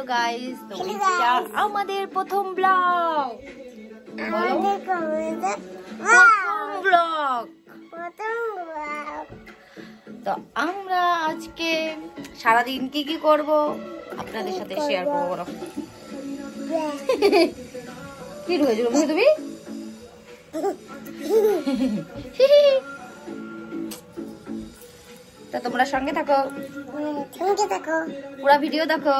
Hello guys, তো এটা আমাদের প্রথম ব্লগ। তো আমরা আজকে সারাদিন কি কি করব আপনাদের সাথে শেয়ার করবো। কি ঢুকেছিল মুখে তুমি? তা তোমরা সঙ্গে থাকো, পুরা ভিডিও দেখো।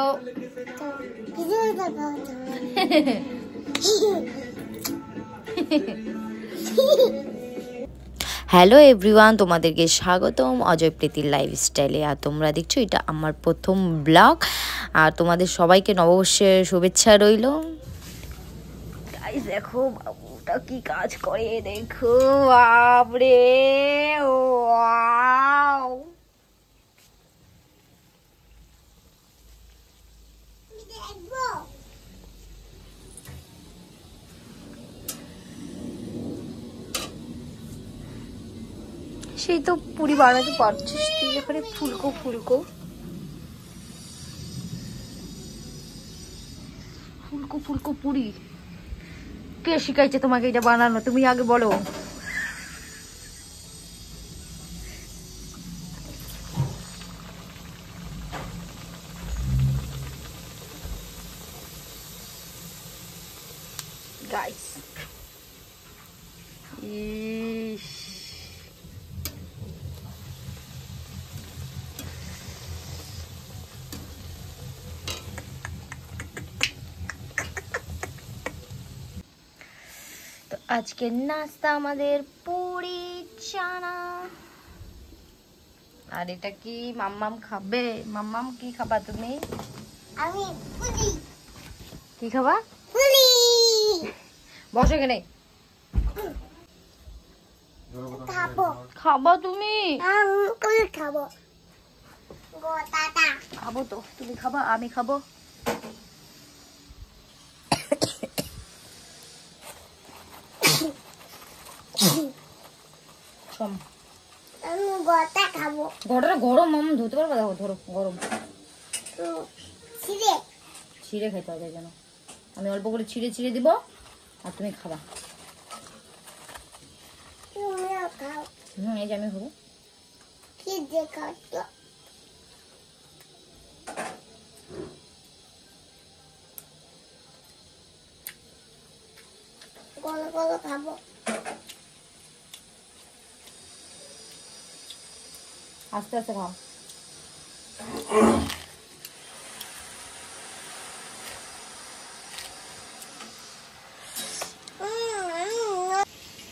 হ্যালো এভরিওয়ান, তোমাদেরকে স্বাগতম অজয় প্রীতির লাইফস্টাইলে। আর তোমরা দেখছো এটা আমার প্রথম ব্লগ, আর তোমাদের সবাইকে নববর্ষের শুভেচ্ছা রইল। গাইস দেখো বাবুটা কি কাজ করে, দেখো বাপরে, ওয়াও। সেই তো পুরি বানাতে পারছিস তুই, এখানে ফুলকো ফুলকো ফুলকো ফুলকো পুরি। কে শিখাইছে তোমাকে এটা বানানো? তুমি আগে বলো। গাইস আজকের নাস্তা আমাদের পুরি চানা। আর এটা কি মাম্মাম খাবে? মাম্মাম কি খাবা তুমি? আমি পুরি। কি খাবা? পুরি। বসো এখানে। খাবো। খাবা তুমি? আমি পুরি খাবো। গোটাটা। খাবো তো, তুমি খাবা, আমি খাবো। আমি গোটা খাবো। গোটাটা গরম, মাম ধুতে পারবা? দেখো ধরো গরম। ছিঁড়ে ছিঁড়ে খাইতে হবে যেন। আমি অল্প করে ছিঁড়ে ছিঁড়ে দিব, আর তুমি খাবা। তুমিও খাও। এই যে আমি খাবো। কি দেখাচ্ছো? গলো গলো খাবো। আস্তে আস্তে খাও।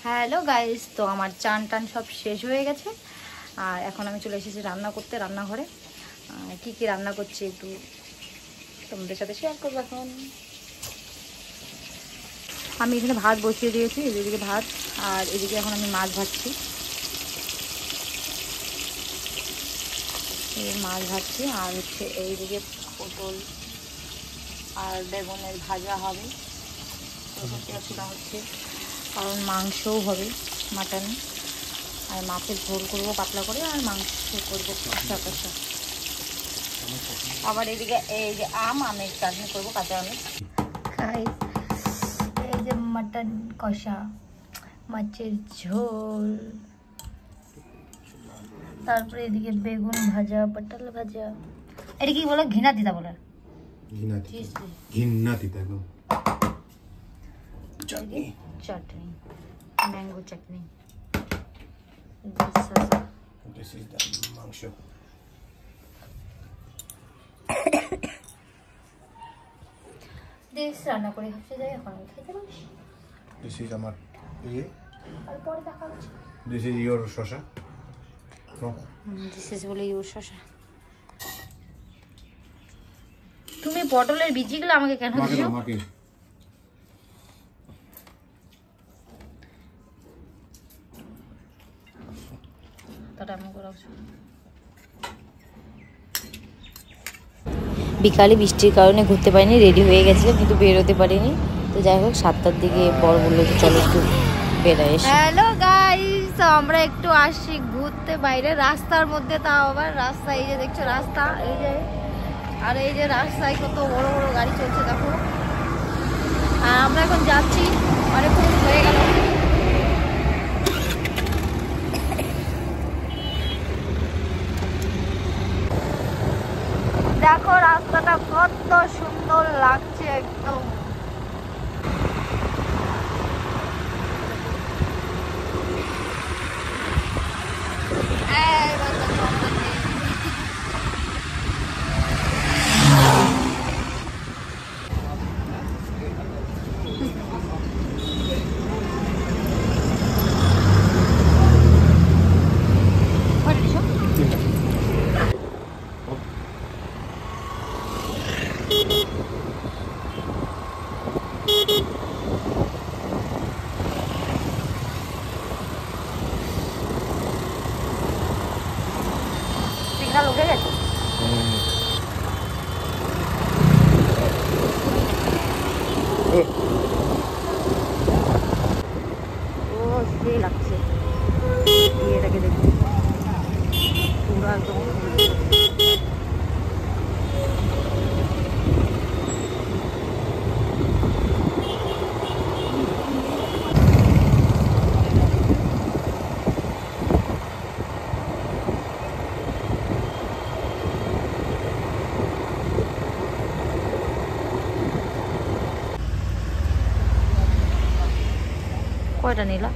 হ্যালো গাইস, তো আমার চান টান সব শেষ হয়ে গেছে, আর এখন আমি চলে এসেছি রান্না করতে রান্নাঘরে। কি কি রান্না করছি একটু তোমাদের সাথে শেয়ার করবো। এখন আমি এখানে ভাত বসিয়ে দিয়েছি, এদিকে ভাত, আর এদিকে এখন আমি মাছ ভাজছি। মাছ ভাজছি, আর হচ্ছে এইদিকে পটল আর বেগুনের ভাজা হবে। সেটা হচ্ছে কারণ মাংসও হবে, মাটন, আর মাছের ঝোল করবো পাতলা করে, আর মাংস করবো কষা কষা। আবার এদিকে এই যে আমের চাটনি করবো, কাঁচা আমের। এই যে মাটন কষা, মাছের ঝোল, তারপরে এদিকে বেগুন ভাজা, পটল ভাজা। এটা কি বলে? ঘিনা দিতা বলে? ঘিন্না দিতা গো। Chutney, chutney, mango chutney. This is the মাংস। দেশ রান্না করে হচ্ছে যাই, এখন আমি খেতে পারি। This is আমার ইয়ে। আর পরে দেখা হচ্ছে। This is your শসা। দিস ইজ বলে ইউর শসা। তুমি পটলের বীজগুলো আমাকে কেন দিছো? মাকে তাটা আমি করে রাখছি। বিকালে বৃষ্টির কারণে ঘুরতে পারিনি, রেডি হয়ে গেছিলাম কিন্তু বেরোতে পারিনি। তো যাই হোক 7টার দিকে বর বললো চলো একটু বেড়াই এসে। হ্যালো গাইস, আমরা একটু আসছি ঘুরতে বাইরে রাস্তার মধ্যে, তাও আবার রাস্তা, এই যে দেখছো রাস্তা, এই যে আর এই যে রাস্তায় কত বড় বড় গাড়ি চলছে দেখো। আর আমরা এখন যাচ্ছি, অনেকক্ষণ হয়ে গেল। দেখো রাস্তাটা কত সুন্দর লাগছে একদম। সিগন্যাল উঠে গেছে। ও সেই লাগছে, এটাকে দেখুন পুরো একদম। কয়টা নিলা?